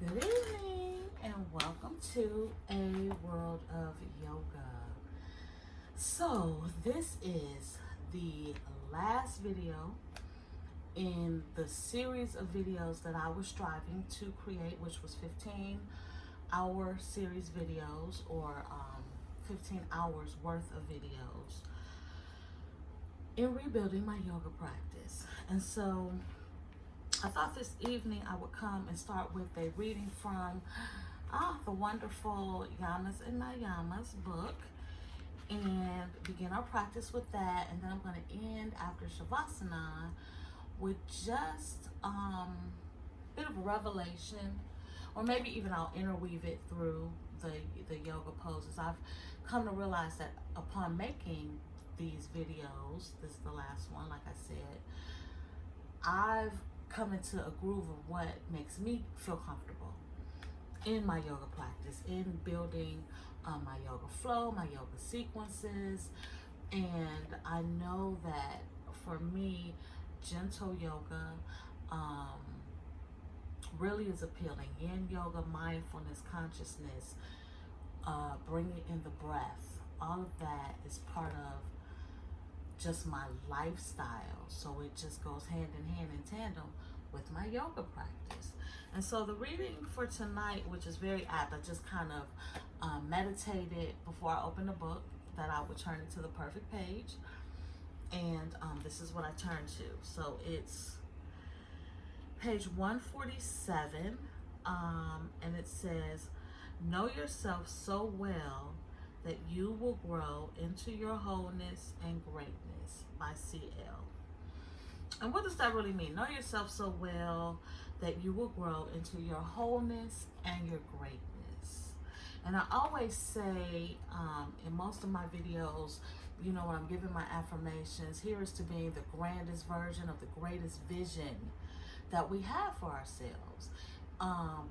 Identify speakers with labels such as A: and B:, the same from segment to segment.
A: Good evening and welcome to A World of Yoga. So this is the last video in the series of videos that I was striving to create, which was 15-hour series videos or 15 hours worth of videos in rebuilding my yoga practice. And so I thought this evening I would come and start with a reading from the wonderful Yamas and Nayamas book and begin our practice with that. And then I'm going to end after Shavasana with just a bit of a revelation, or maybe even I'll interweave it through the yoga poses. I've come to realize that upon making these videos, this is the last one, like I said, I've come into a groove of what makes me feel comfortable in my yoga practice, in building my yoga flow, my yoga sequences. And I know that for me, gentle yoga really is appealing. Yin yoga, mindfulness, consciousness, bringing in the breath, all of that is part of just my lifestyle. So it just goes hand in hand in tandem with my yoga practice. And so the reading for tonight, which is very apt, I just kind of meditated before I opened the book that I would turn it to the perfect page. And this is what I turned to. So it's page 147, and it says, "Know yourself so well that you will grow into your wholeness and greatness," by CL. And what does that really mean? Know yourself so well that you will grow into your wholeness and your greatness. And I always say in most of my videos, you know, when I'm giving my affirmations, here is to being the grandest version of the greatest vision that we have for ourselves,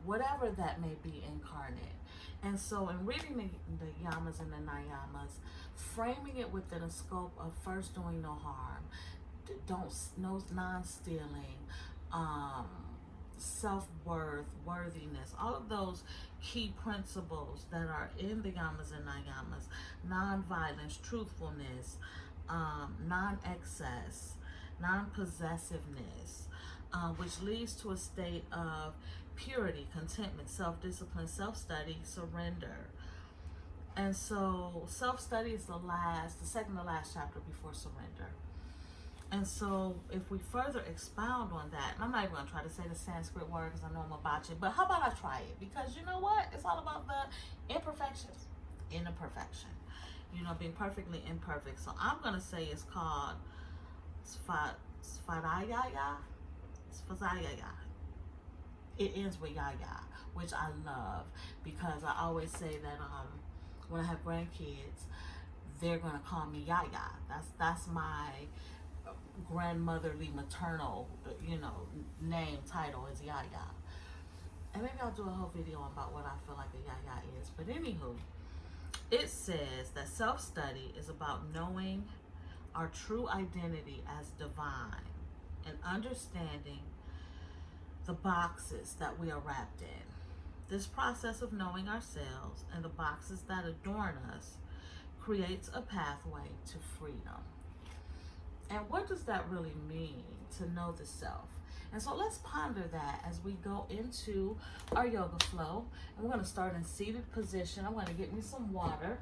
A: whatever that may be incarnate. And so in reading the yamas and the nayamas, framing it within a scope of first doing no harm, no non-stealing, self-worth, worthiness, all of those key principles that are in the yamas and nayamas, non-violence, truthfulness, non-excess, non-possessiveness, which leads to a state of purity, contentment, self-discipline, self-study, surrender. And so self-study is the second to last chapter before surrender. And so if we further expound on that, and I'm not even going to try to say the Sanskrit word because I know I'm going to botch it, but how about I try it? Because you know what? It's all about the imperfections in the perfection. You know, being perfectly imperfect. So I'm going to say it's called Svadhyaya. Svadhyaya. It ends with yaya, which I love because I always say that when I have grandkids, they're gonna call me yaya. That's my grandmotherly maternal, name title is yaya. And maybe I'll do a whole video about what I feel like a yaya is. But anywho, it says that self-study is about knowing our true identity as divine and understanding the boxes that we are wrapped in. This process of knowing ourselves and the boxes that adorn us creates a pathway to freedom. And what does that really mean, to know the self? And so let's ponder that as we go into our yoga flow. And we're going to start in seated position. I'm going to get me some water.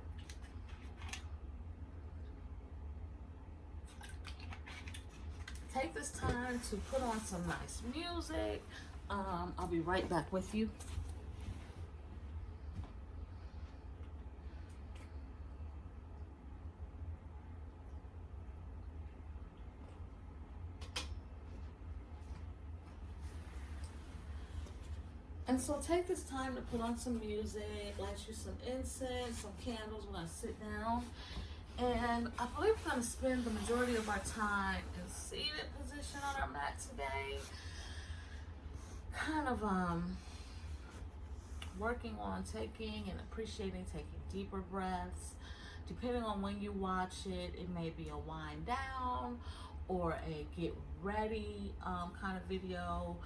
A: Take this time to put on some nice music. I'll be right back with you. And so take this time to put on some music, light you some incense, some candles. We're going to sit down. And I believe we're going to spend the majority of our time in seated position on our mat today. Kind of working on taking and appreciating taking deeper breaths. Depending on when you watch it, it may be a wind down or a get ready kind of video,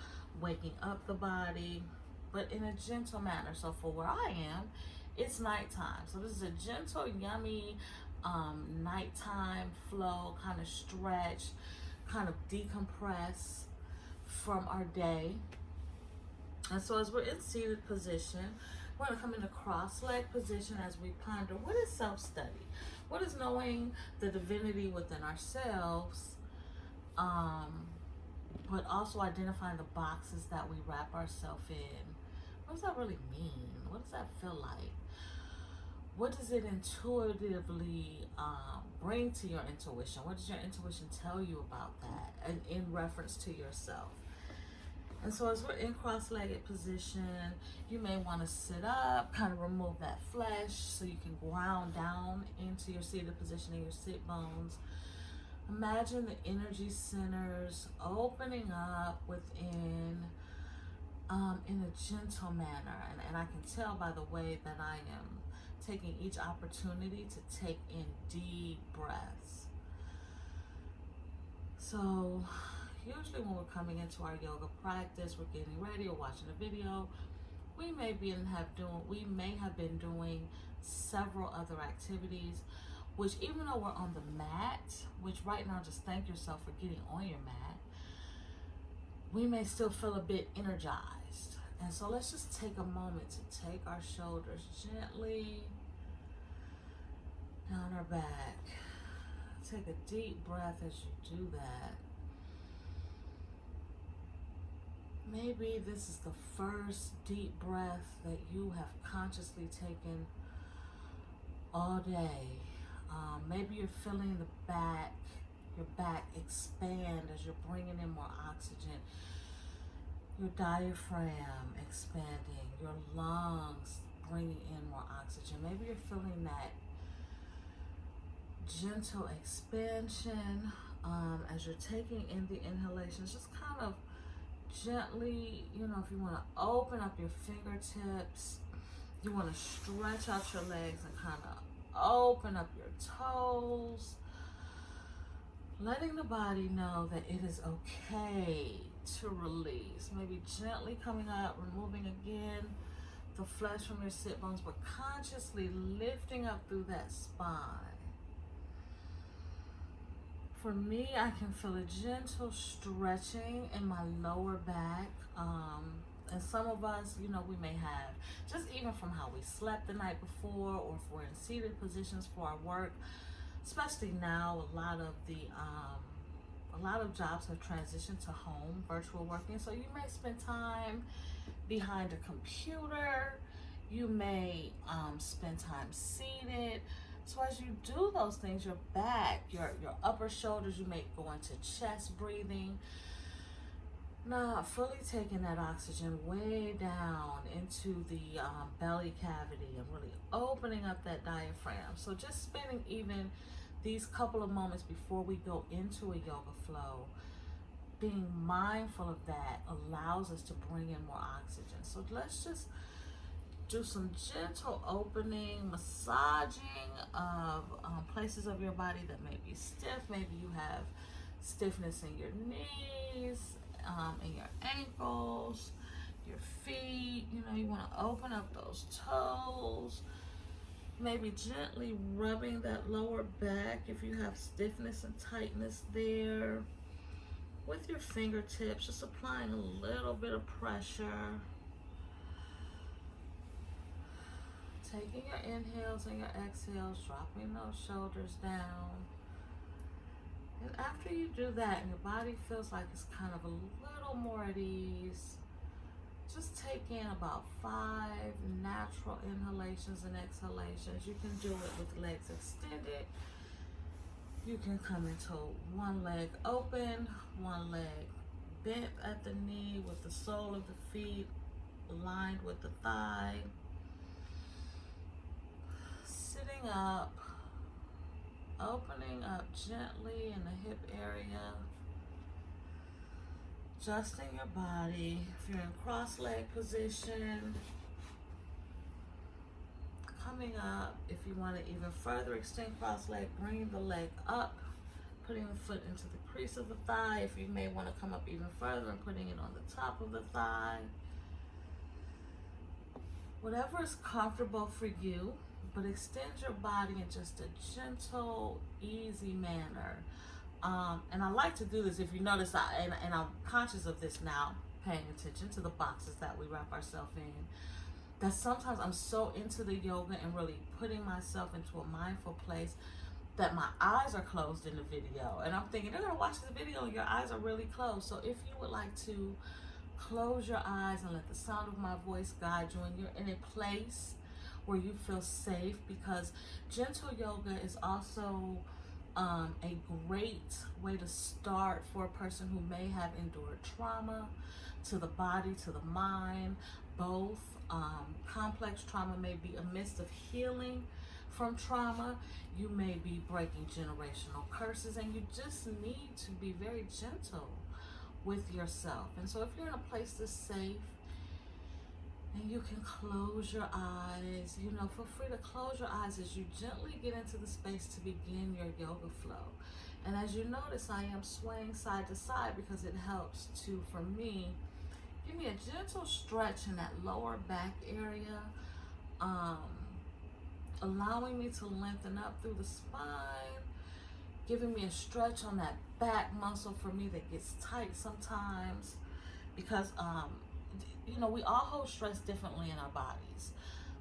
A: waking up the body. but in a gentle manner. So for where I am, it's nighttime. So this is a gentle, yummy nighttime flow, kind of stretch, kind of decompress from our day. And so as we're in seated position, we're going to come into cross-leg position as we ponder, what is self-study? What is knowing the divinity within ourselves, but also identifying the boxes that we wrap ourselves in? What does that really mean? What does that feel like? What does it intuitively bring to your intuition? What does your intuition tell you about that, and in reference to yourself? And so as we're in cross-legged position, you may want to sit up, kind of remove that flesh so you can ground down into your seated position in your sit bones. Imagine the energy centers opening up within in a gentle manner. And I can tell by the way that I am taking each opportunity to take in deep breaths. So usually when we're coming into our yoga practice, we're getting ready or watching a video, we may have been doing several other activities, which even though we're on the mat, which right now just thank yourself for getting on your mat, we may still feel a bit energized. And so let's just take a moment to take our shoulders gently down our back. Take a deep breath as you do that. Maybe this is the first deep breath that you have consciously taken all day. Maybe you're feeling your back expand as you're bringing in more oxygen. Your diaphragm expanding, your lungs bringing in more oxygen. Maybe you're feeling that gentle expansion as you're taking in the inhalations. Just kind of gently, if you want to open up your fingertips, you want to stretch out your legs and kind of open up your toes, letting the body know that it is okay to release. Maybe gently coming up, removing again the flesh from your sit bones, but consciously lifting up through that spine. For me, I can feel a gentle stretching in my lower back. And some of us, we may have, just even from how we slept the night before, or if we're in seated positions for our work, especially now, a lot of jobs have transitioned to home virtual working. So you may spend time behind a computer. You may spend time seated. So as you do those things, your back, your upper shoulders, you may go into chest breathing. Now, fully taking that oxygen way down into the belly cavity and really opening up that diaphragm. So just spending even these couple of moments before we go into a yoga flow, being mindful of that allows us to bring in more oxygen. So let's just do some gentle opening, massaging of places of your body that may be stiff. Maybe you have stiffness in your knees, in your ankles, your feet. You want to open up those toes. Maybe gently rubbing that lower back if you have stiffness and tightness there. With your fingertips, just applying a little bit of pressure. Taking your inhales and your exhales, dropping those shoulders down. And after you do that and your body feels like it's kind of a little more at ease, just take in about 5 natural inhalations and exhalations. You can do it with legs extended. You can come into one leg open, one leg bent at the knee with the sole of the feet aligned with the thigh. Sitting up, opening up gently in the hip area, adjusting your body. If you're in cross-leg position, coming up. If you want to even further extend cross-leg, bringing the leg up, putting the foot into the crease of the thigh. If you may want to come up even further and putting it on the top of the thigh. Whatever is comfortable for you, but extend your body in just a gentle, easy manner. And I like to do this, if you notice, and I'm conscious of this now, paying attention to the boxes that we wrap ourselves in, that sometimes I'm so into the yoga and really putting myself into a mindful place that my eyes are closed in the video. And I'm thinking, they're going to watch this video and your eyes are really closed. So if you would like to close your eyes and let the sound of my voice guide you, and you're in a place where you feel safe, because gentle yoga is also a great way to start for a person who may have endured trauma to the body, to the mind, both. Complex trauma may be a midst of healing from trauma. You may be breaking generational curses, and you just need to be very gentle with yourself. And so if you're in a place that's safe and you can close your eyes, feel free to close your eyes as you gently get into the space to begin your yoga flow. And as you notice, I am swaying side to side because it helps to, for me, give me a gentle stretch in that lower back area, allowing me to lengthen up through the spine, giving me a stretch on that back muscle for me that gets tight sometimes, because we all hold stress differently in our bodies.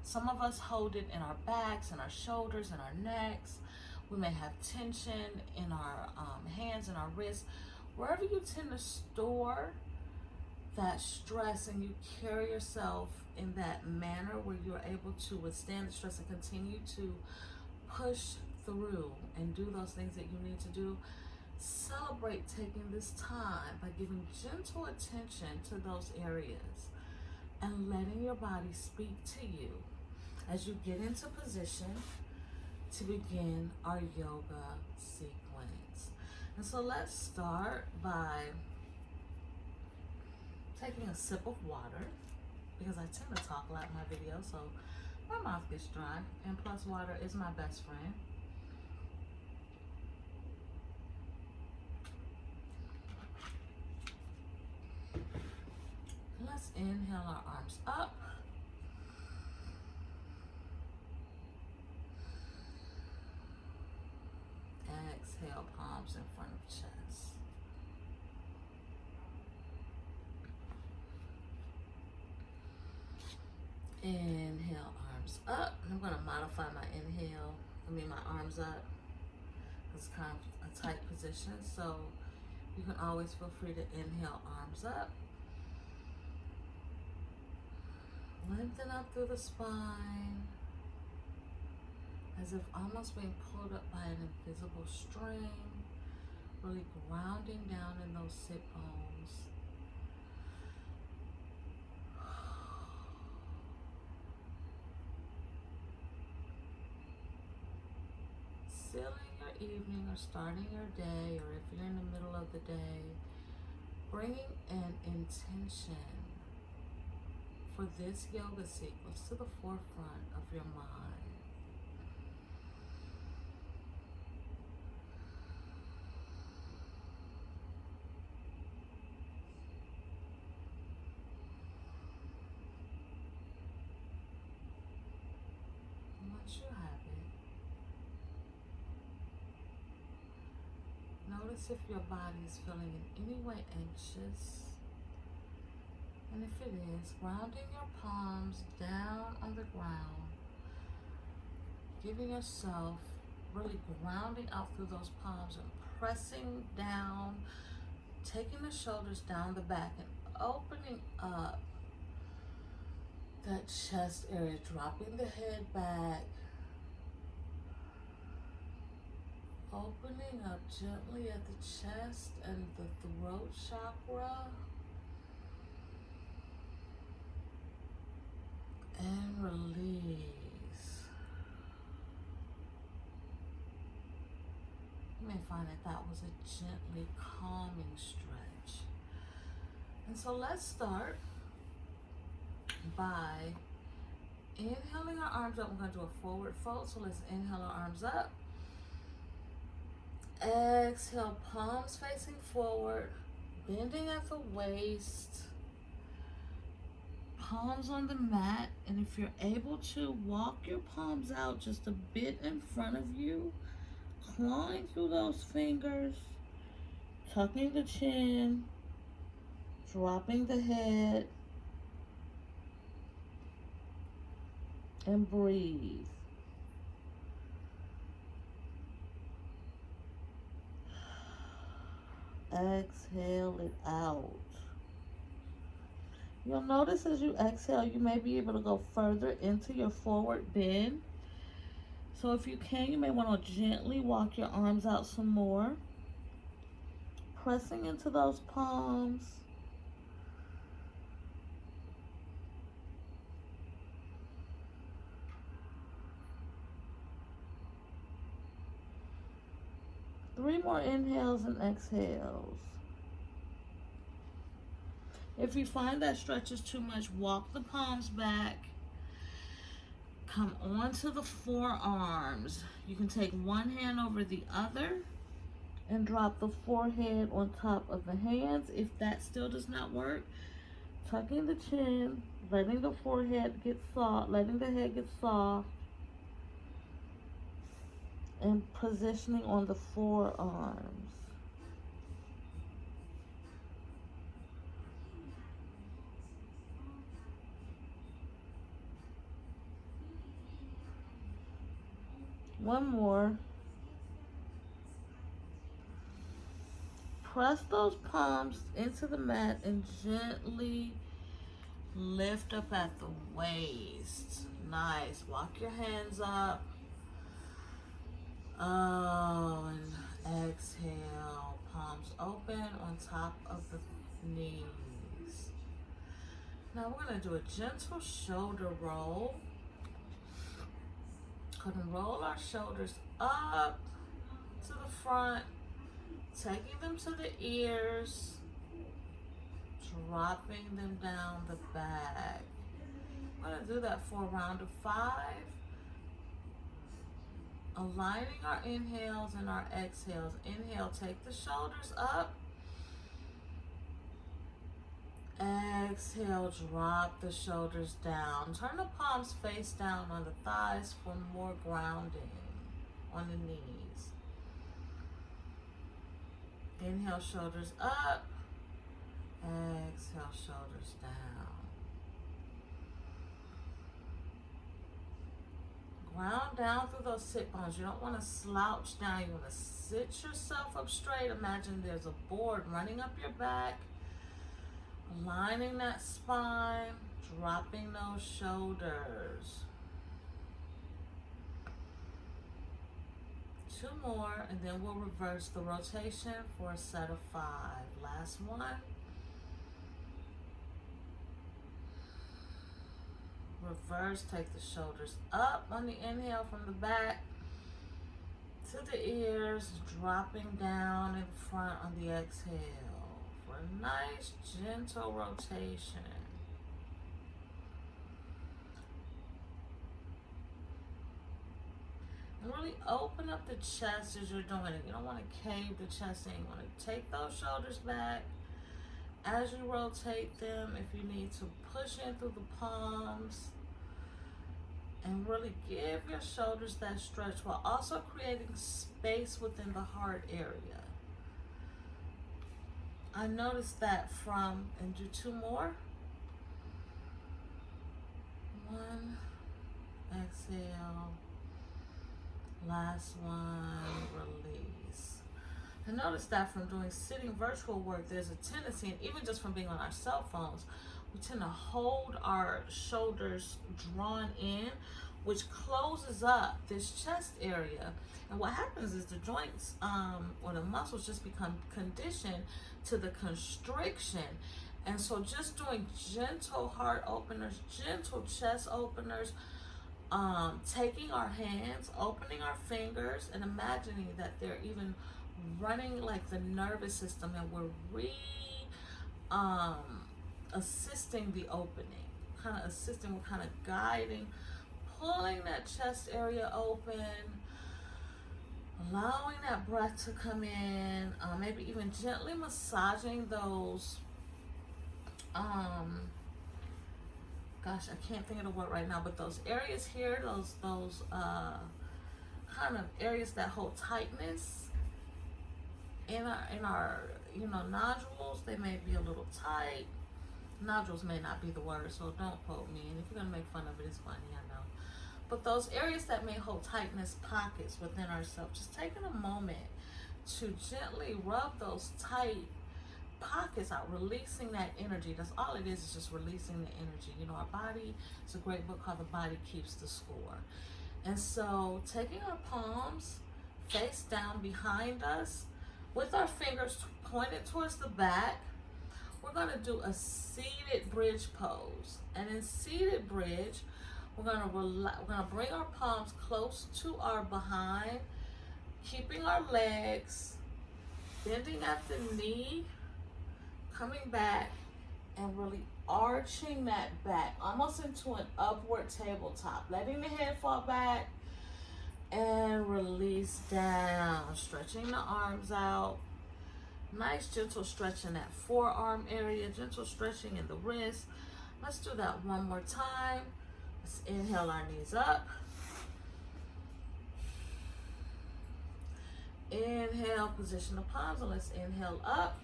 A: Some of us hold it in our backs and our shoulders and our necks. We may have tension in our hands and our wrists. Wherever you tend to store that stress and you carry yourself in that manner where you're able to withstand the stress and continue to push through and do those things that you need to do, celebrate taking this time by giving gentle attention to those areas and letting your body speak to you as you get into position to begin our yoga sequence. And so let's start by taking a sip of water, because I tend to talk a lot in my videos, so my mouth gets dry, and plus water is my best friend. Let's inhale our arms up. Exhale, palms in front of chest. Inhale, arms up. I'm going to modify my my arms up. It's kind of a tight position, so you can always feel free to inhale, arms up. Lengthen up through the spine, as if almost being pulled up by an invisible string, really grounding down in those sit bones. Sealing your evening or starting your day, or if you're in the middle of the day, bringing an intention for this yoga sequence to the forefront of your mind. And once you have it, notice if your body is feeling in any way anxious. And if it is, grounding your palms down on the ground, giving yourself really grounding out through those palms and pressing down, taking the shoulders down the back and opening up that chest area, dropping the head back, opening up gently at the chest and the throat chakra. And release. You may find that was a gently calming stretch. And so let's start by inhaling our arms up. We're going to do a forward fold. So let's inhale our arms up. Exhale, palms facing forward, bending at the waist. palms on the mat, and if you're able to, walk your palms out just a bit in front of you, clawing through those fingers, tucking the chin, dropping the head, and breathe. Exhale it out. You'll notice as you exhale, you may be able to go further into your forward bend. So if you can, you may want to gently walk your arms out some more, pressing into those palms. Three more inhales and exhales. If you find that stretches too much, walk the palms back. Come onto the forearms. You can take one hand over the other and drop the forehead on top of the hands. If that still does not work, tucking the chin, letting the forehead get soft, letting the head get soft, and positioning on the forearms. One more. Press those palms into the mat and gently lift up at the waist. Nice. Walk your hands up. Oh, and exhale. Palms open on top of the knees. Now we're going to do a gentle shoulder roll. Going to roll our shoulders up to the front, taking them to the ears, dropping them down the back. I'm going to do that for a round of 5. Aligning our inhales and our exhales. Inhale, take the shoulders up. Exhale, drop the shoulders down. Turn the palms face down on the thighs for more grounding on the knees. Inhale, shoulders up. Exhale, shoulders down. Ground down through those sit bones. You don't want to slouch down. You want to sit yourself up straight. Imagine there's a board running up your back. Aligning that spine, dropping those shoulders. 2 more, and then we'll reverse the rotation for a set of 5. Last one. Reverse, take the shoulders up on the inhale from the back to the ears, dropping down in front on the exhale. A nice gentle rotation. And really open up the chest as you're doing it. You don't want to cave the chest in. You want to take those shoulders back as you rotate them. If you need to push in through the palms and really give your shoulders that stretch while also creating space within the heart area. I noticed that from, and do 2 more. 1, exhale. Last one, release. I noticed that from doing sitting virtual work, there's a tendency, and even just from being on our cell phones, we tend to hold our shoulders drawn in, which closes up this chest area. And what happens is the joints or the muscles just become conditioned to the constriction. And so just doing gentle heart openers, gentle chest openers, taking our hands, opening our fingers, and imagining that they're even running like the nervous system, and we're assisting the opening, kind of assisting, we're kind of guiding, pulling that chest area open, allowing that breath to come in, maybe even gently massaging those gosh, I can't think of the word right now, but those areas here, those kind of areas that hold tightness in our nodules, they may be a little tight. Nodules may not be the word, so don't quote me. And if you're gonna make fun of it, it's funny, I know. But those areas that may hold tightness pockets within ourselves, just taking a moment to gently rub those tight pockets out, releasing that energy. That's all it is just releasing the energy. Our body, it's a great book called The Body Keeps the Score. And so taking our palms face down behind us with our fingers pointed towards the back, we're going to do a seated bridge pose. And in seated bridge, we're going to bring our palms close to our behind, keeping our legs bending at the knee, coming back, and really arching that back almost into an upward tabletop, letting the head fall back and release down, stretching the arms out. Nice gentle stretch in that forearm area, gentle stretching in the wrist. Let's do that one more time. Let's inhale our knees up. Inhale, position the palms, and let's inhale up.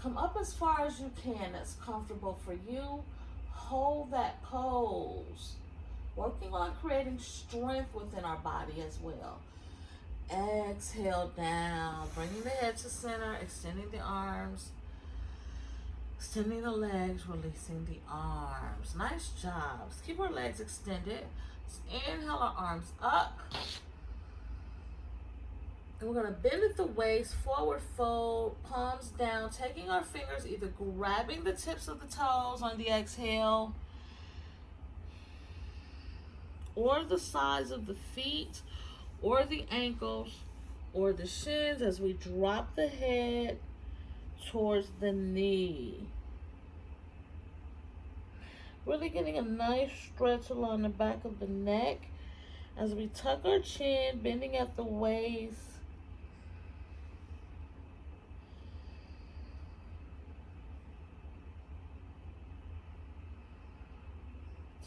A: Come up as far as you can. That's comfortable for you. Hold that pose. Working on creating strength within our body as well. Exhale down, bringing the head to center, extending the arms, extending the legs, releasing the arms. Nice job. Let's keep our legs extended. Let's inhale our arms up. And we're going to bend at the waist, forward fold, palms down, taking our fingers, either grabbing the tips of the toes on the exhale, or the sides of the feet, or the ankles, or the shins as we drop the head towards the knee. Really getting a nice stretch along the back of the neck as we tuck our chin, bending at the waist.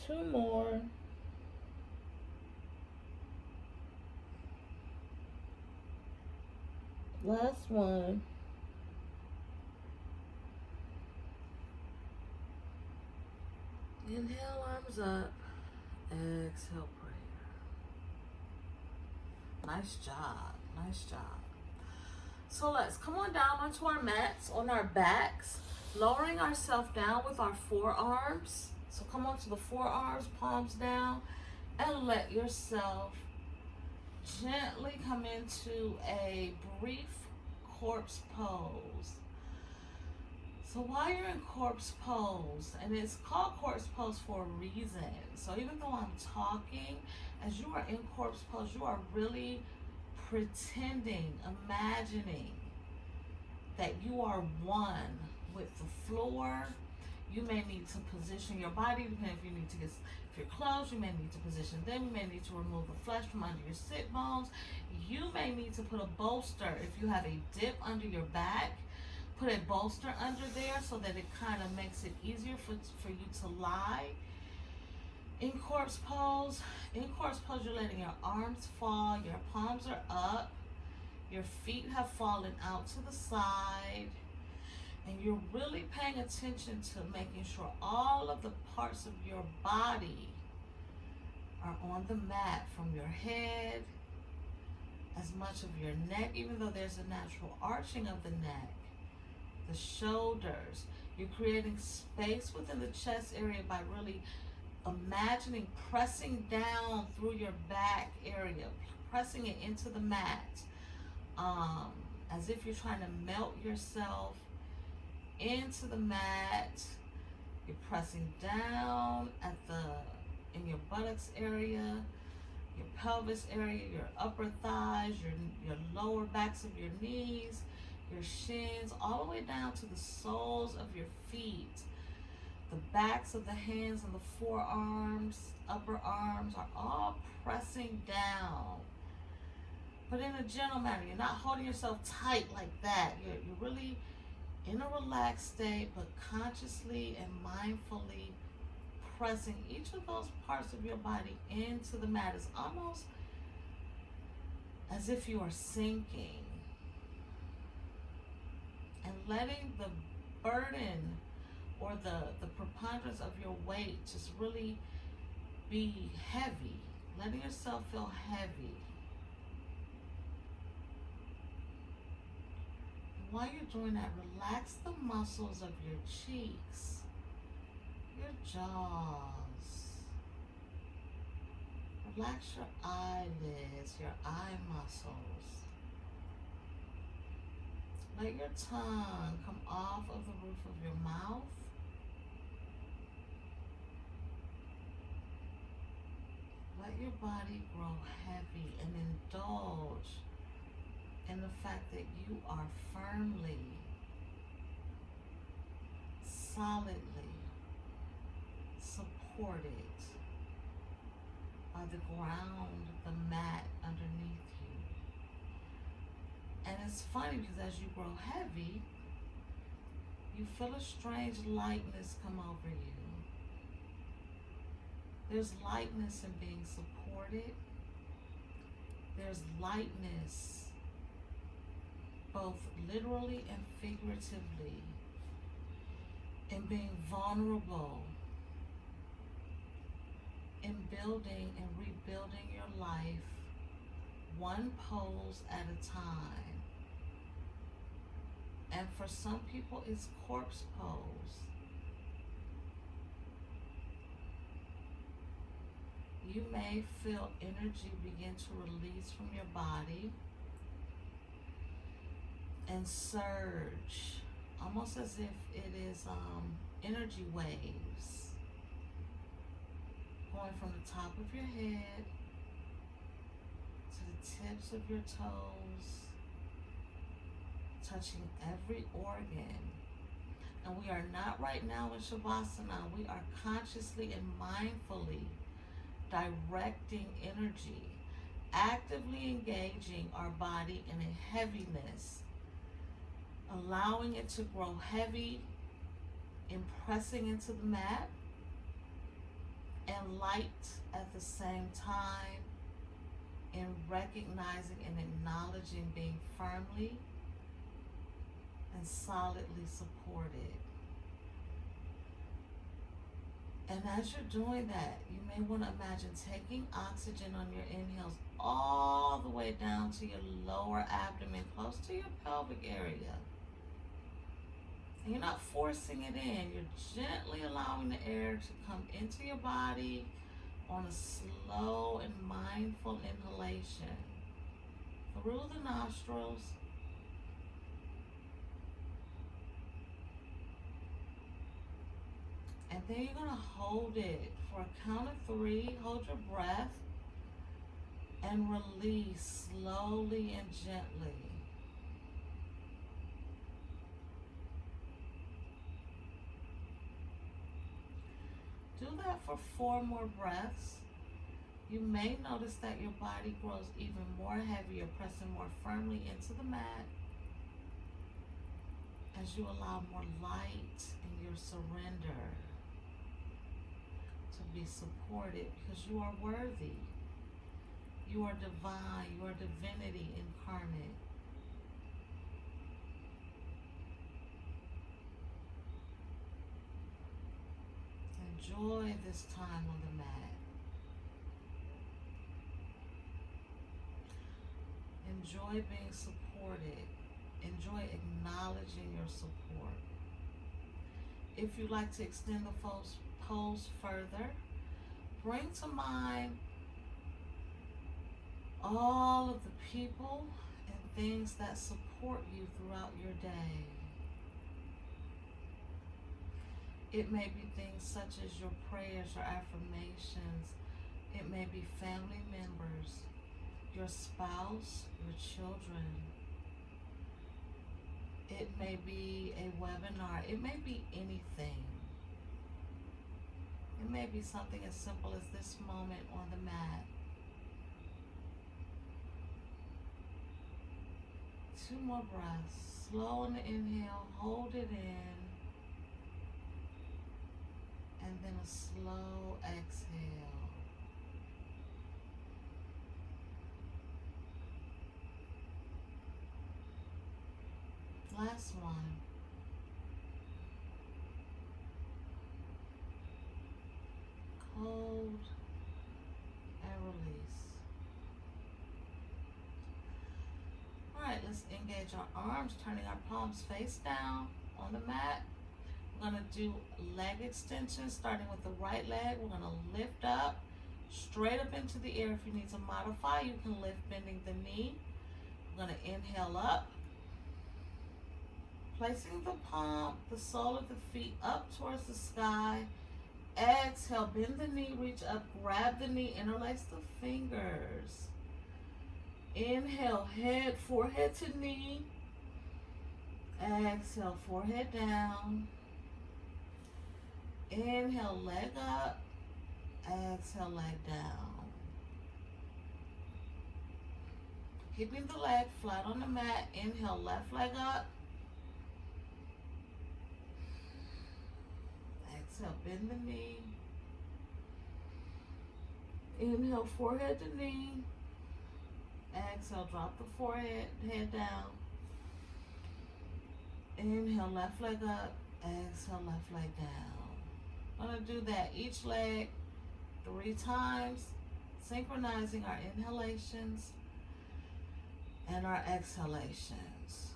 A: Two more. Last one. Inhale, arms up. Exhale, prayer. Nice job. Nice job. So let's come on down onto our mats, on our backs, lowering ourselves down with our forearms. So come onto the forearms, palms down, and let yourself gently come into a brief corpse pose. So while you're in corpse pose, and it's called corpse pose for a reason. So even though I'm talking, as you are in corpse pose, you are really pretending, imagining that you are one with the floor. You may need to position your body, depending if you need to get, if you're closed, you may need to position them. You may need to remove the flesh from under your sit bones. You may need to put a bolster, if you have a dip under your back, put a bolster under there so that it kind of makes it easier for you to lie. In corpse pose, you're letting your arms fall, your palms are up, your feet have fallen out to the side, and you're really paying attention to making sure all of the parts of your body are on the mat, from your head, as much of your neck, even though there's a natural arching of the neck, the shoulders. You're creating space within the chest area by really imagining pressing down through your back area, pressing it into the mat, as if you're trying to melt yourself into the mat. You're pressing down at in your buttocks area, your pelvis area, your upper thighs, your lower backs of your knees, your shins, all the way down to the soles of your feet. The backs of the hands and the forearms, upper arms are all pressing down, but in a gentle manner. You're not holding yourself tight like that. You're really in a relaxed state, but consciously and mindfully pressing each of those parts of your body into the mat. It's almost as if you are sinking and letting the burden or the preponderance of your weight just really be heavy, letting yourself feel heavy. And while you're doing that, relax the muscles of your cheeks, your jaws. Relax your eyelids, your eye muscles. Let your tongue come off of the roof of your mouth. Let your body grow heavy and indulge in the fact that you are firmly, solidly supported by the ground, the mat underneath you. And it's funny because as you grow heavy, you feel a strange lightness come over you. There's lightness in being supported. There's lightness, both literally and figuratively, in being vulnerable, in building and rebuilding your life one pose at a time. And for some people, it's corpse pose. You may feel energy begin to release from your body and surge, almost as if it is energy waves going from the top of your head to the tips of your toes, touching every organ. And we are not right now in Shavasana. We are consciously and mindfully directing energy, actively engaging our body in a heaviness, allowing it to grow heavy, impressing into the mat, and light at the same time, in recognizing and acknowledging being firmly and solidly supported. And as you're doing that, you may want to imagine taking oxygen on your inhales all the way down to your lower abdomen, close to your pelvic area. And you're not forcing it in. You're gently allowing the air to come into your body on a slow and mindful inhalation through the nostrils. And then you're going to hold it for a count of 3. Hold your breath and release slowly and gently. Do that for 4 more breaths. You may notice that your body grows even more heavy. You're pressing more firmly into the mat as you allow more light in your surrender to be supported, because you are worthy. You are divine. You are divinity incarnate. Enjoy this time on the mat. Enjoy being supported. Enjoy acknowledging your support. If you'd like to extend the pose further, bring to mind all of the people and things that support you throughout your day. It may be things such as your prayers, your affirmations. It may be family members, your spouse, your children. It may be a webinar. It may be anything. It may be something as simple as this moment on the mat. 2 more breaths. Slow in the inhale, hold it in, and then a slow exhale. Last one. Hold and release. Alright, let's engage our arms, turning our palms face down on the mat. We're going to do leg extensions, starting with the right leg. We're going to lift up, straight up into the air. If you need to modify, you can lift bending the knee. We're going to inhale up, placing the palm, the sole of the feet up towards the sky. Exhale, bend the knee, reach up, grab the knee, interlace the fingers. Inhale, head, forehead to knee. Exhale, forehead down. Inhale, leg up. Exhale, leg down. Keeping the leg flat on the mat. Inhale, left leg up. Exhale, bend the knee. Inhale, forehead to knee. Exhale, drop the forehead, head down. Inhale, left leg up. Exhale, left leg down. I'm going to do that each leg 3 times, synchronizing our inhalations and our exhalations.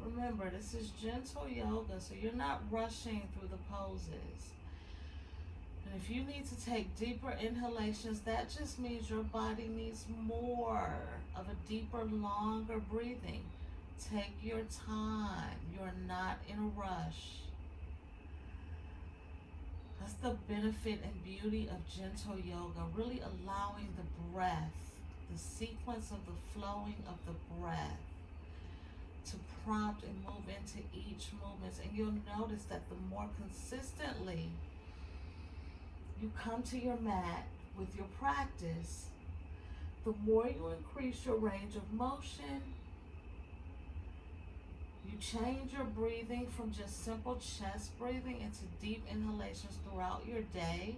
A: Remember, this is gentle yoga, so you're not rushing through the poses. And if you need to take deeper inhalations, that just means your body needs more of a deeper, longer breathing. Take your time. You're not in a rush. That's the benefit and beauty of gentle yoga, really allowing the breath, the sequence of the flowing of the breath, to prompt and move into each movement. And you'll notice that the more consistently you come to your mat with your practice, the more you increase your range of motion. You change your breathing from just simple chest breathing into deep inhalations throughout your day,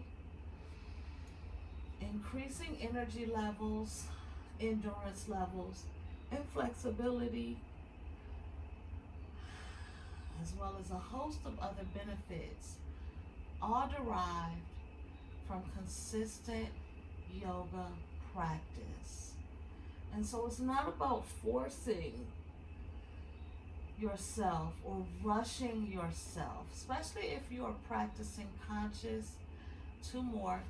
A: increasing energy levels, endurance levels, and flexibility, as well as a host of other benefits, all derived from consistent yoga practice. And so it's not about forcing yourself or rushing yourself, especially if you are practicing conscious to more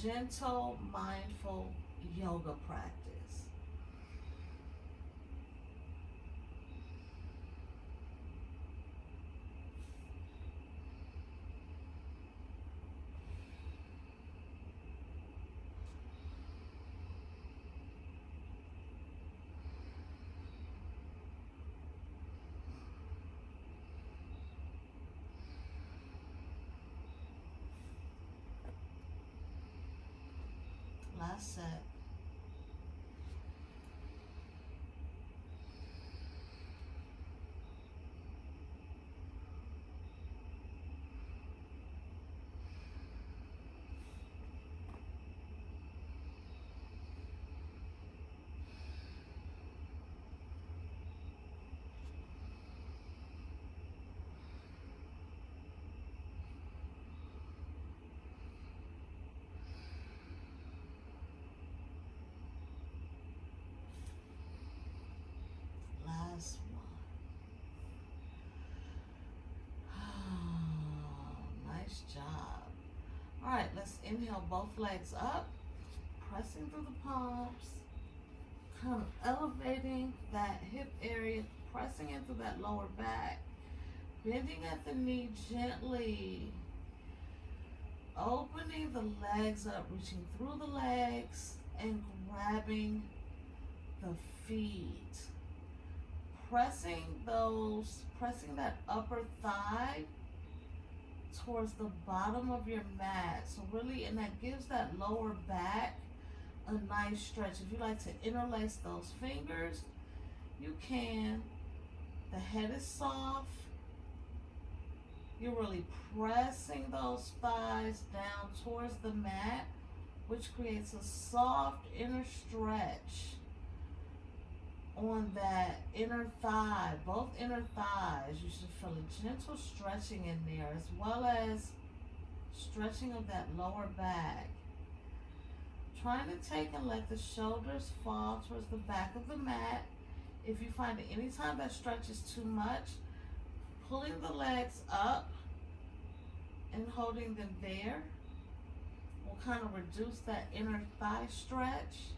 A: gentle, mindful yoga practice. Last set. Last one. Oh, nice job. All right, let's inhale both legs up, pressing through the palms, kind of elevating that hip area, pressing into that lower back, bending at the knee gently, opening the legs up, reaching through the legs and grabbing the feet. Pressing that upper thigh towards the bottom of your mat. So really, and that gives that lower back a nice stretch. If you like to interlace those fingers, you can. The head is soft. You're really pressing those thighs down towards the mat, which creates a soft inner stretch on that inner thigh, both inner thighs. You should feel a gentle stretching in there, as well as stretching of that lower back. Trying to take and let the shoulders fall towards the back of the mat. If you find that anytime that stretch is too much, pulling the legs up and holding them there will kind of reduce that inner thigh stretch.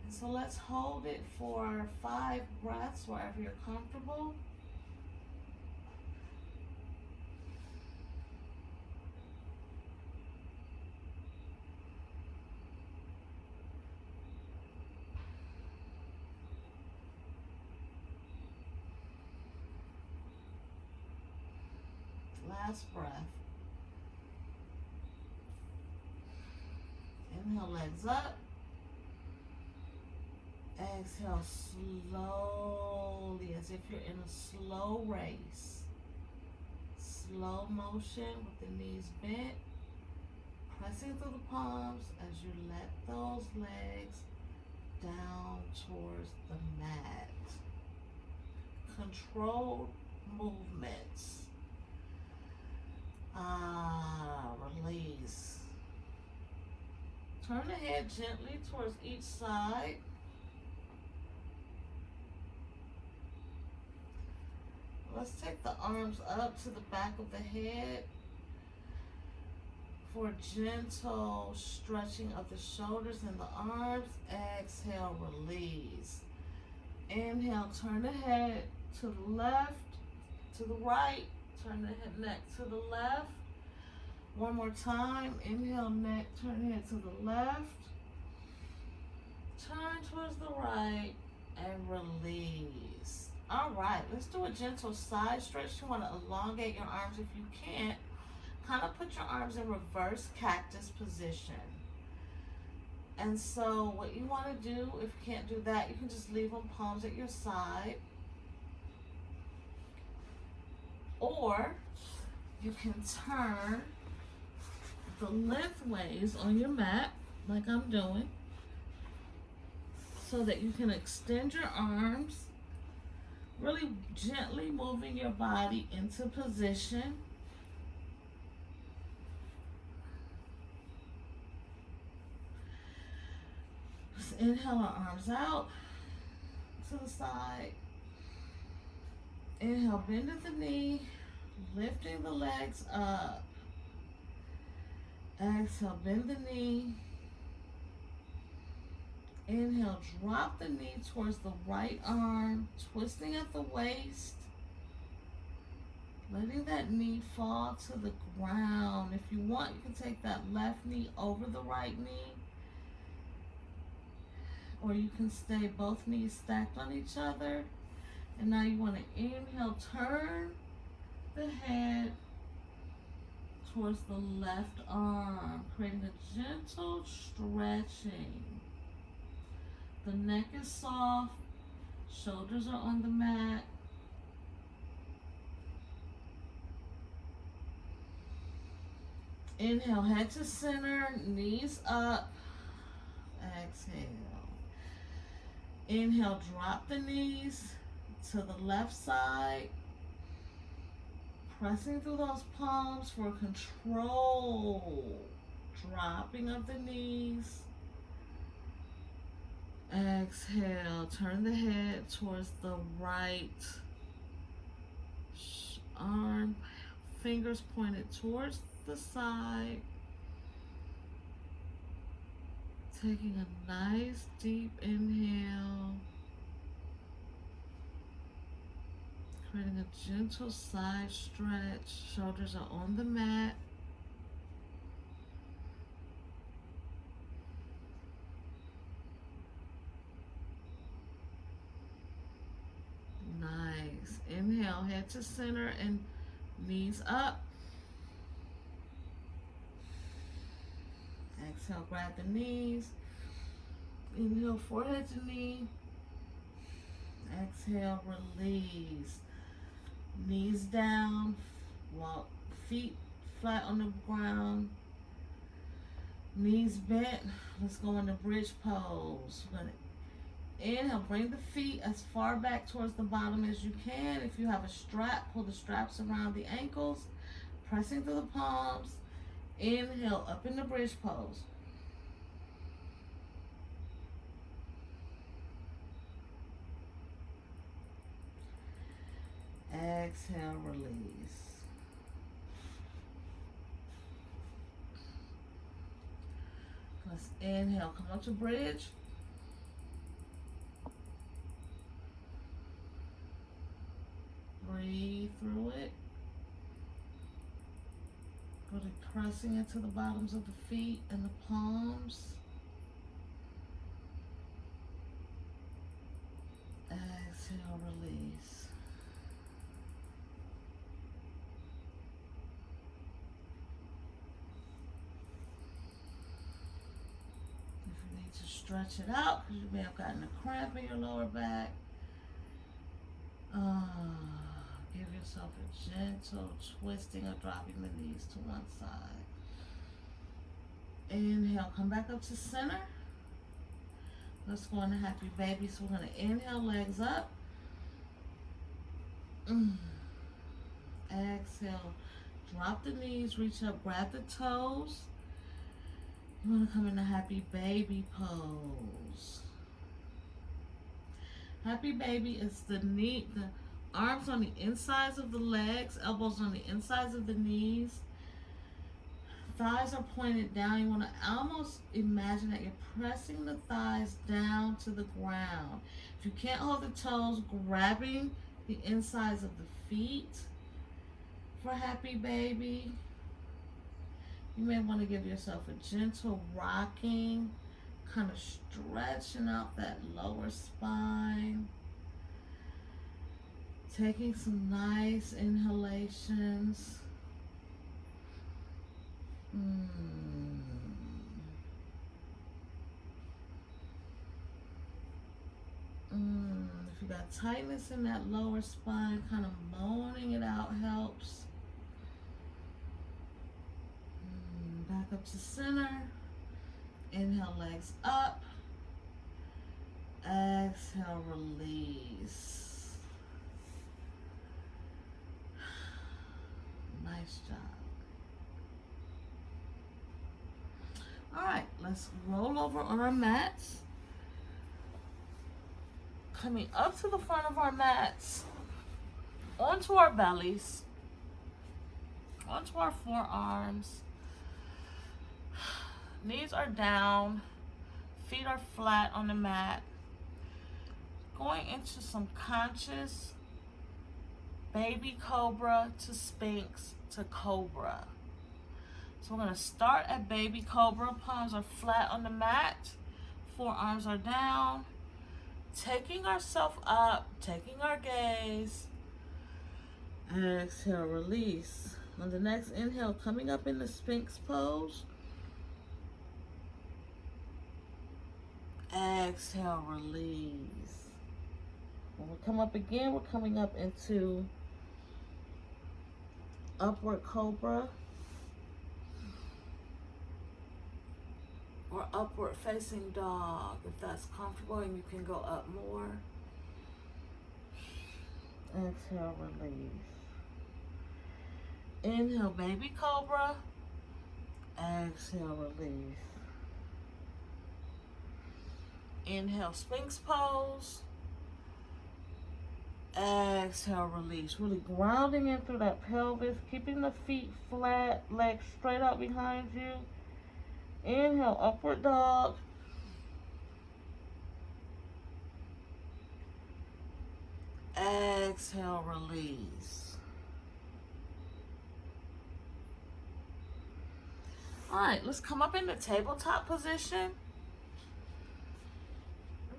A: And so let's hold it for 5 breaths wherever you're comfortable. Last breath. Inhale, legs up. Exhale slowly, as if you're in a slow race. Slow motion with the knees bent. Pressing through the palms as you let those legs down towards the mat. Controlled movements. Release. Turn the head gently towards each side. Let's take the arms up to the back of the head for gentle stretching of the shoulders and the arms. Exhale, release. Inhale, turn the head to the left, to the right. Turn the head, neck to the left. One more time. Inhale, neck, turn head to the left. Turn towards the right and release. All right, let's do a gentle side stretch. You want to elongate your arms if you can't. Kind of put your arms in reverse cactus position. And so what you want to do, if you can't do that, you can just leave them palms at your side. Or you can turn the lengthways on your mat, like I'm doing, so that you can extend your arms, really gently moving your body into position. Just inhale our arms out to the side. Inhale, bend at the knee, lifting the legs up. Exhale, bend the knee. Inhale, drop the knee towards the right arm, twisting at the waist. Letting that knee fall to the ground. If you want, you can take that left knee over the right knee. Or you can stay both knees stacked on each other. And now you want to inhale, turn the head towards the left arm, creating a gentle stretching. The neck is soft, shoulders are on the mat. Inhale, head to center, knees up. Exhale. Inhale, drop the knees to the left side. Pressing through those palms for control. Dropping of the knees. Exhale, turn the head towards the right arm. Fingers pointed towards the side. Taking a nice deep inhale. Creating a gentle side stretch. Shoulders are on the mat. Nice. Inhale, head to center and knees up. Exhale, grab the knees. Inhale, forehead to knee. Exhale, release. Knees down, walk, feet flat on the ground. Knees bent. Let's go into bridge pose. We're gonna inhale, bring the feet as far back towards the bottom as you can. If you have a strap, pull the straps around the ankles, pressing through the palms. Inhale, up in the bridge pose. Exhale, release. Let's inhale, come up to bridge. Breathe through it. Go to pressing into the bottoms of the feet and the palms. Exhale, release. If you need to stretch it out, because you may have gotten a cramp in your lower back, give yourself a gentle twisting or dropping the knees to one side. Inhale, come back up to center. Let's go into happy baby. So we're going to inhale, legs up. Exhale, drop the knees, reach up, grab the toes. You want to come into happy baby pose. Happy baby is the arms on the insides of the legs, elbows on the insides of the knees. Thighs are pointed down. You want to almost imagine that you're pressing the thighs down to the ground. If you can't hold the toes, grabbing the insides of the feet for happy baby. You may want to give yourself a gentle rocking, kind of stretching out that lower spine. Taking some nice inhalations. If you got tightness in that lower spine, kind of moaning it out helps. Back up to center. Inhale, legs up. Exhale, release. Nice job. All right, let's roll over on our mats. Coming up to the front of our mats, onto our bellies, onto our forearms. Knees are down, feet are flat on the mat. Going into some conscious baby cobra to sphinx to cobra. So we're going to start at baby cobra. Palms are flat on the mat. Forearms are down. Taking ourselves up, taking our gaze. Exhale, release. On the next inhale, coming up in the sphinx pose. Exhale, release. When we come up again, we're coming up into upward cobra. Or upward facing dog, if that's comfortable and you can go up more. Exhale, release. Inhale, baby cobra. Exhale, release. Inhale, sphinx pose. Exhale, release. Really grounding in through that pelvis, keeping the feet flat, legs straight out behind you. Inhale, upward dog. Exhale, release. All right, let's come up into tabletop position.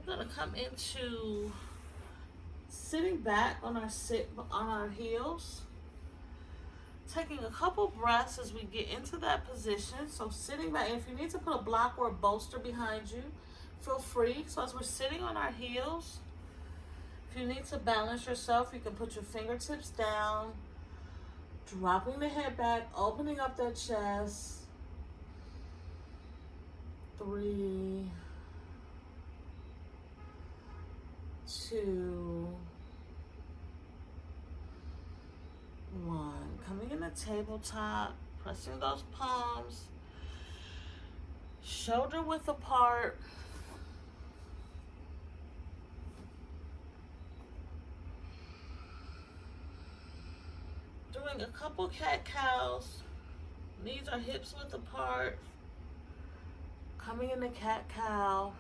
A: We're gonna come into sitting back on our heels. Taking a couple breaths as we get into that position. So sitting back, if you need to put a block or a bolster behind you, feel free. So as we're sitting on our heels, if you need to balance yourself, you can put your fingertips down, dropping the head back, opening up that chest. 3, 2, 1. Coming in the tabletop, pressing those palms, shoulder width apart. Doing a couple cat-cows. Knees are hips width apart. Coming in the cat-cow.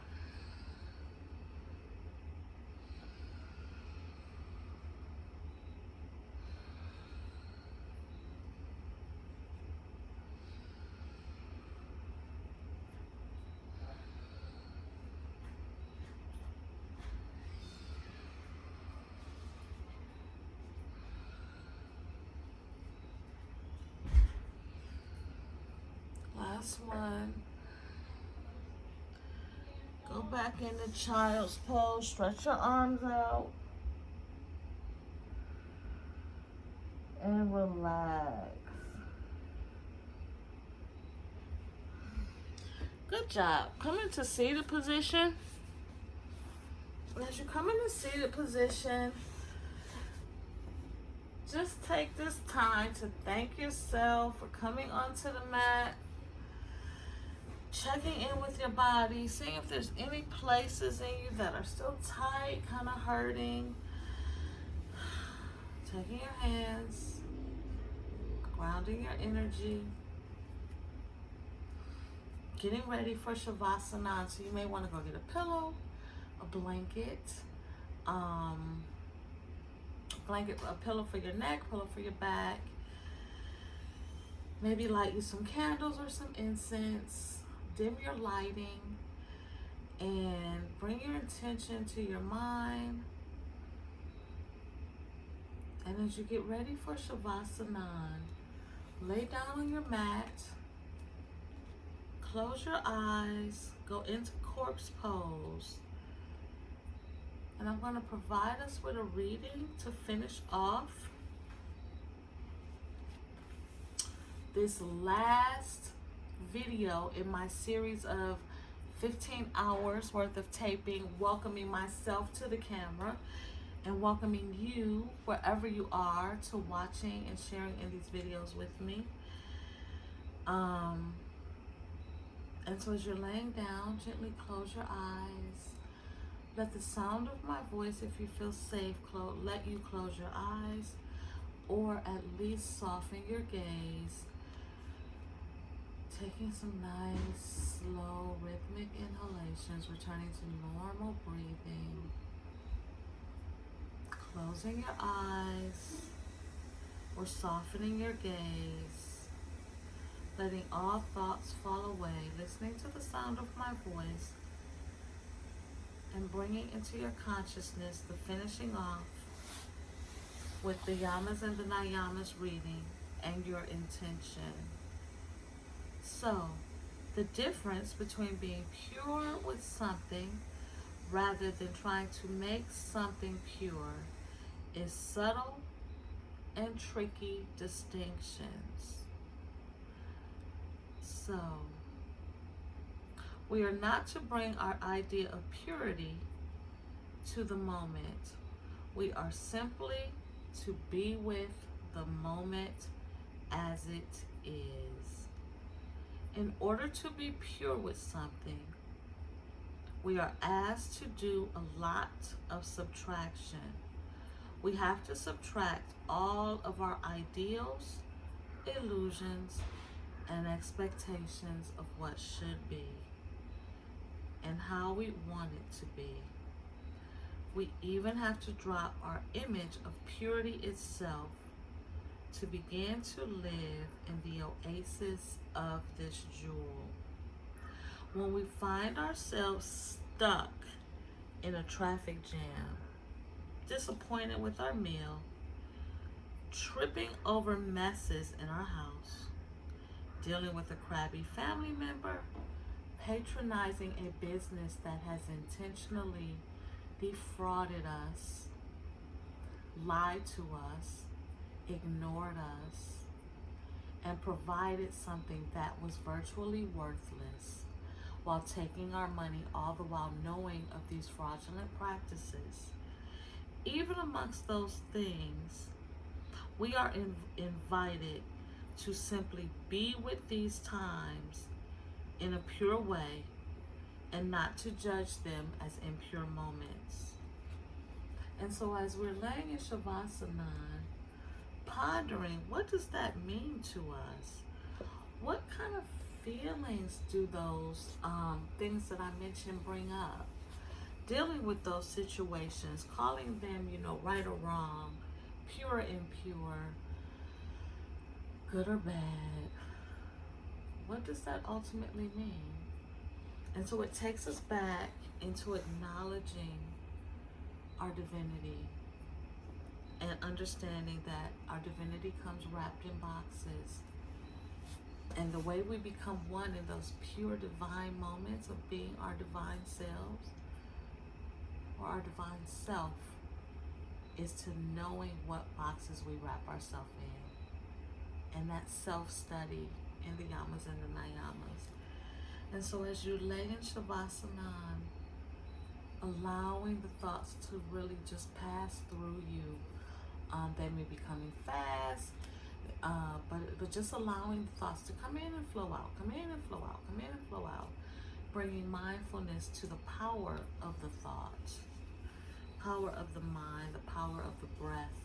A: Last one. Go back into child's pose. Stretch your arms out. And relax. Good job. Come into seated position. As you come into seated position, just take this time to thank yourself for coming onto the mat. Checking in with your body, seeing if there's any places in you that are still tight, kind of hurting. Taking your hands, grounding your energy. Getting ready for Shavasana. So you may want to go get a pillow, a blanket, a pillow for your neck, pillow for your back. Maybe light you some candles or some incense. Dim your lighting and bring your attention to your mind. And as you get ready for Shavasana, lay down on your mat, close your eyes, go into corpse pose. And I'm going to provide us with a reading to finish off this last video in my series of 15 hours worth of taping, welcoming myself to the camera and welcoming you wherever you are to watching and sharing in these videos with me. And so as you're laying down, gently close your eyes. Let the sound of my voice, if you feel safe, let you close your eyes, or at least soften your gaze. Taking some nice, slow, rhythmic inhalations, returning to normal breathing. Closing your eyes or softening your gaze. Letting all thoughts fall away. Listening to the sound of my voice. And bringing into your consciousness the finishing off with the yamas and the niyamas reading and your intention. So, the difference between being pure with something rather than trying to make something pure is subtle and tricky distinctions. So, we are not to bring our idea of purity to the moment. We are simply to be with the moment as it is. In order to be pure with something, we are asked to do a lot of subtraction. We have to subtract all of our ideals, illusions, and expectations of what should be and how we want it to be. We even have to drop our image of purity itself to begin to live in the oasis of this jewel. When we find ourselves stuck in a traffic jam, disappointed with our meal, tripping over messes in our house, dealing with a crabby family member, patronizing a business that has intentionally defrauded us, lied to us, ignored us, and provided something that was virtually worthless, while taking our money, all the while knowing of these fraudulent practices. Even amongst those things, we are invited to simply be with these times in a pure way and not to judge them as impure moments. And so as we're laying in Shavasana, pondering, what does that mean to us? What kind of feelings do those things that I mentioned bring up? Dealing with those situations, calling them, right or wrong, pure and impure, good or bad. What does that ultimately mean? And so it takes us back into acknowledging our divinity and understanding that our divinity comes wrapped in boxes. And the way we become one in those pure divine moments of being our divine selves or our divine self is to knowing what boxes we wrap ourselves in. And that self-study in the yamas and the niyamas. And so as you lay in Shavasana, allowing the thoughts to really just pass through you. They may be coming fast, but just allowing the thoughts to come in and flow out, come in and flow out, come in and flow out. Bringing mindfulness to the power of the thought, power of the mind, the power of the breath,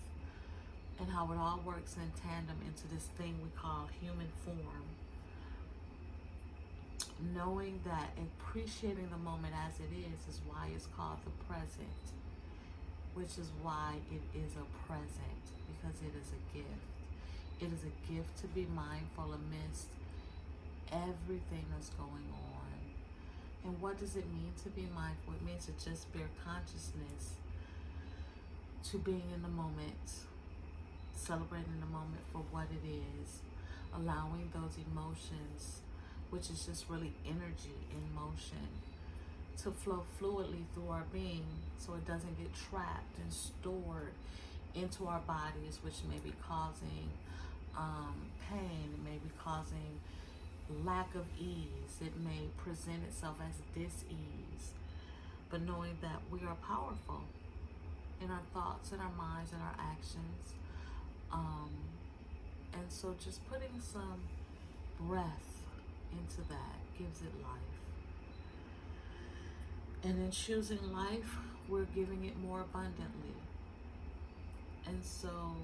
A: and how it all works in tandem into this thing we call human form. Knowing that appreciating the moment as it is why it's called the present, which is why it is a present, because it is a gift. It is a gift to be mindful amidst everything that's going on. And what does it mean to be mindful? It means to just bear consciousness to being in the moment, celebrating the moment for what it is, allowing those emotions, which is just really energy in motion, to flow fluidly through our being so it doesn't get trapped and stored into our bodies, which may be causing pain, it may be causing lack of ease, it may present itself as dis-ease. But knowing that we are powerful in our thoughts and our minds and our actions. And so just putting some breath into that gives it life. And in choosing life, we're giving it more abundantly. And so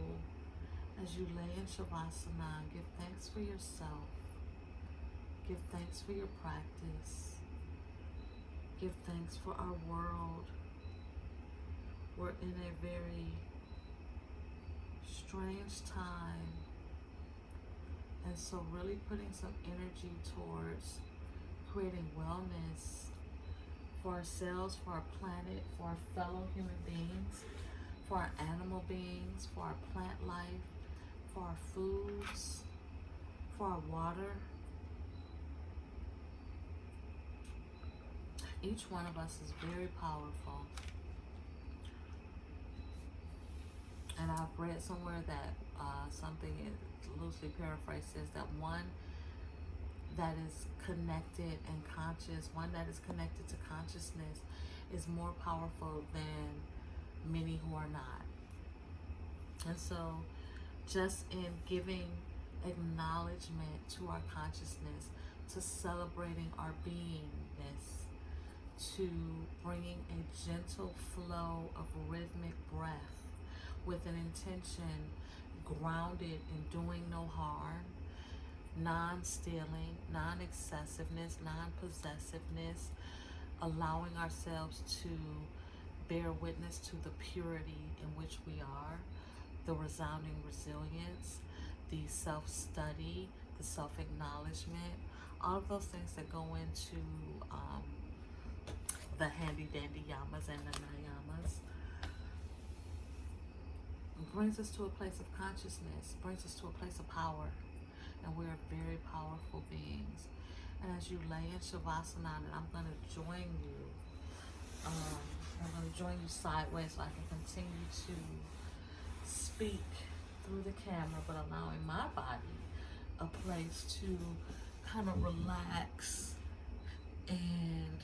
A: as you lay in Shavasana, give thanks for yourself. Give thanks for your practice. Give thanks for our world. We're in a very strange time. And so really putting some energy towards creating wellness for ourselves, for our planet, for our fellow human beings, for our animal beings, for our plant life, for our foods, for our water. Each one of us is very powerful. And I've read somewhere that something loosely paraphrased says that one that is connected and conscious, one that is connected to consciousness is more powerful than many who are not. And so just in giving acknowledgement to our consciousness, to celebrating our beingness, to bringing a gentle flow of rhythmic breath with an intention grounded in doing no harm, non-stealing, non-excessiveness, non-possessiveness, allowing ourselves to bear witness to the purity in which we are, the resounding resilience, the self-study, the self-acknowledgement, all of those things that go into the handy-dandy yamas and the niyamas. brings us to a place of consciousness, brings us to a place of power. And we're very powerful beings. And as you lay in Shavasana, and I'm going to join you, I'm going to join you sideways so I can continue to speak through the camera, but allowing my body a place to kind of relax and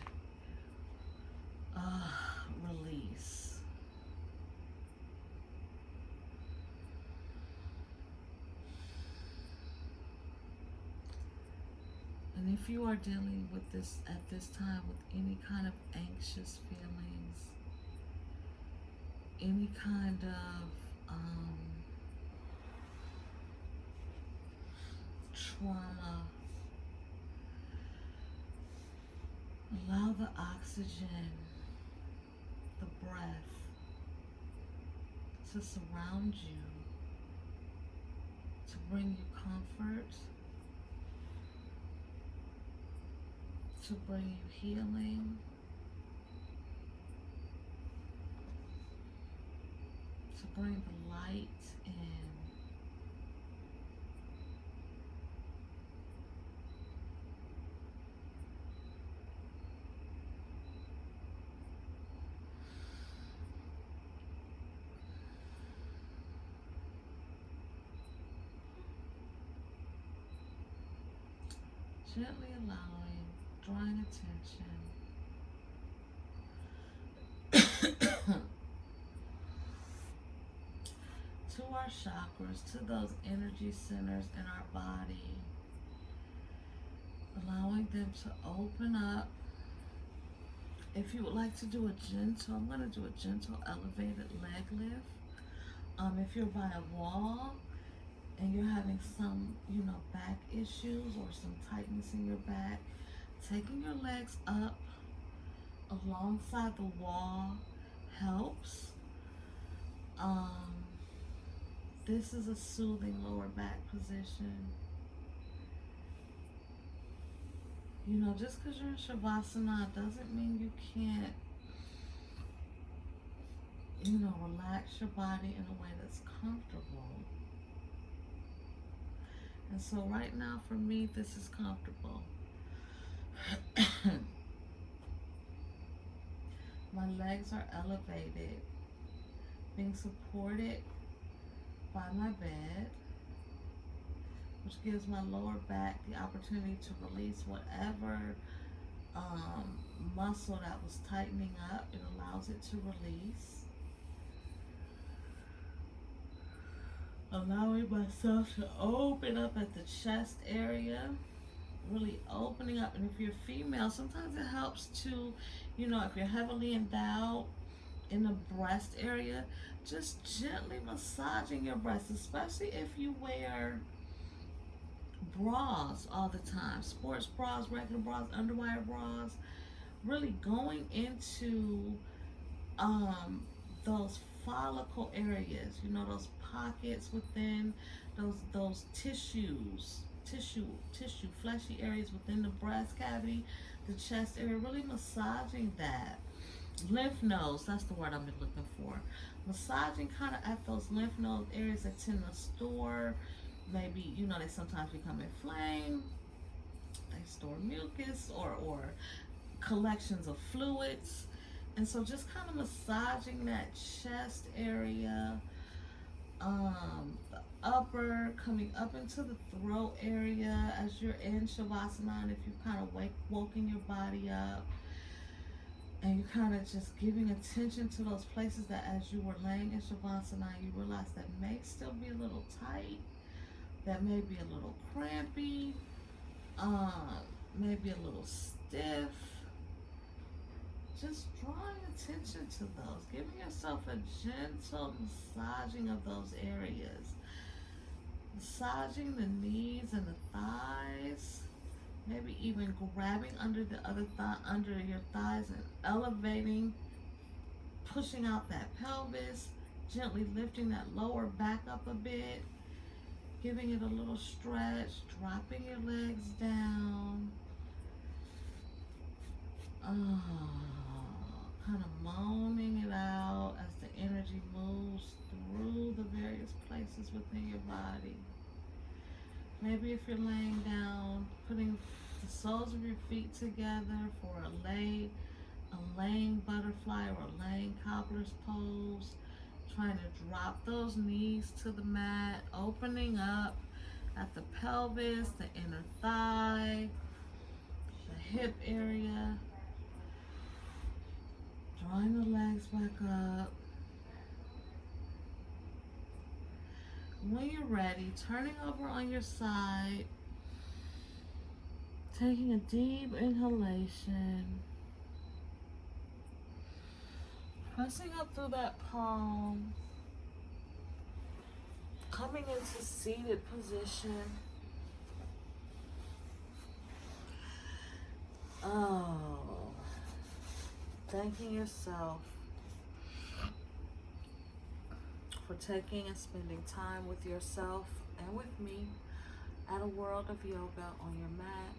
A: release. And if you are dealing with this at this time with any kind of anxious feelings, any kind of trauma, allow the oxygen, the breath to surround you, to bring you comfort, to bring you healing, to bring the light in. Gently allowing, drawing attention to our chakras, to those energy centers in our body, allowing them to open up. If you would like to do a gentle, I'm going to do a gentle elevated leg lift. If you're by a wall and you're having some, back issues or some tightness in your back, taking your legs up alongside the wall helps. This is a soothing lower back position. Just because you're in Shavasana doesn't mean you can't, relax your body in a way that's comfortable. And so right now for me, this is comfortable. My legs are elevated, being supported by my bed, which gives my lower back the opportunity to release whatever muscle that was tightening up. It allows it to release. Allowing myself to open up at the chest area, really opening up. And if you're female, sometimes it helps to, if you're heavily endowed in the breast area, just gently massaging your breasts, especially if you wear bras all the time, sports bras, regular bras, underwire bras, really going into those follicle areas, those pockets within those tissues, fleshy areas within the breast cavity, the chest area, really massaging that. Lymph nodes, that's the word I've been looking for. Massaging kind of at those lymph node areas that tend to store, maybe, they sometimes become inflamed, they store mucus or collections of fluids. And so just kind of massaging that chest area, the upper, coming up into the throat area as you're in Shavasana, and if you've kind of woken your body up, and you're kind of just giving attention to those places that as you were laying in Shavasana, you realize that may still be a little tight, that may be a little crampy, maybe a little stiff. Just drawing attention to those, giving yourself a gentle massaging of those areas. Massaging the knees and the thighs, maybe even grabbing under the other thigh, under your thighs, and elevating, pushing out that pelvis, gently lifting that lower back up a bit, giving it a little stretch, dropping your legs down. Kind of moaning it out as the energy moves through the various places within your body. Maybe if you're laying down, putting the soles of your feet together for a laying butterfly or a laying cobbler's pose. Trying to drop those knees to the mat, opening up at the pelvis, the inner thigh, the hip area. Drawing the legs back up. When you're ready, turning over on your side, taking a deep inhalation, pressing up through that palm, coming into seated position. Oh, thanking yourself for taking and spending time with yourself and with me at a world of yoga on your mat.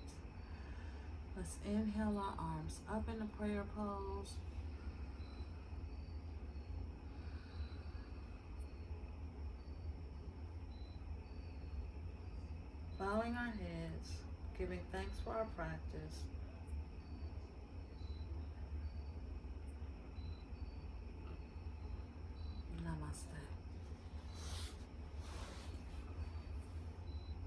A: Let's inhale our arms up in the prayer pose. Bowing our heads, giving thanks for our practice. Namaste.